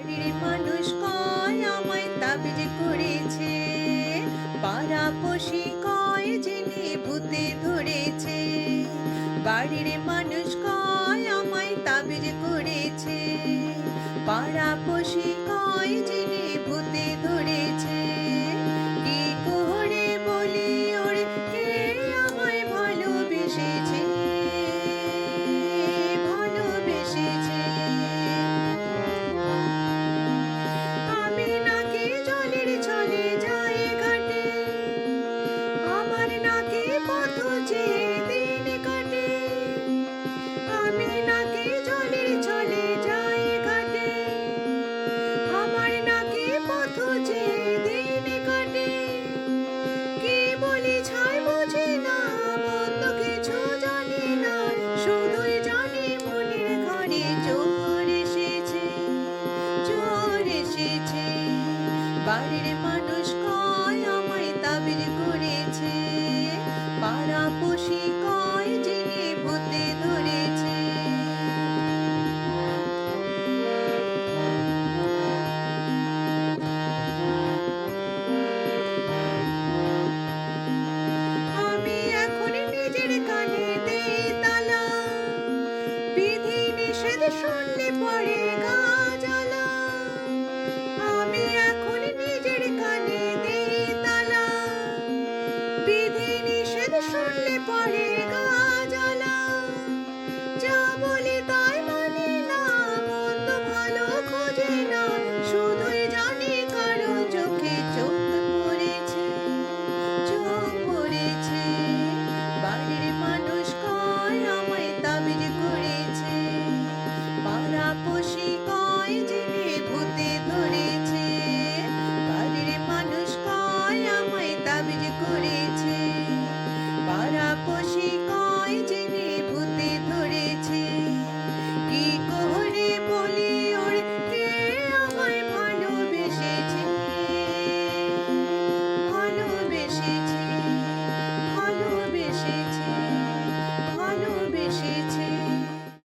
বাড়ির মানুষ কয় আমায় তাবিজ করেছে, পাড়াপড়শি কয় জেনে ভূতে ধরেছে। বাড়ির মানুষ কয় আমায় তাবিজ করেছে, পাড়াপড়শি কয় জেনে ভূতে ধরেছে। কি করে বলি ওরে কে আমায় ভালোবেসেছে, ভালোবেসেছে। আমি নাকি জলের ছলে যাই ঘাটে, আমার নাকি পথ চেয়ে দিন কাটে। আমি নাকি জলের ছলে যাই ঘাটে, আমার নাকি পথ চেয়ে দিন কাটে। কি বলি ছাই বুঝি না, মন্দ কিছু জানি না, শুধুই জানি মনের ঘরে চোর এসেছে, চোর এসেছে। বাড়ির মানুষ কয় আমায় তাবিজ করেছে, পাড়া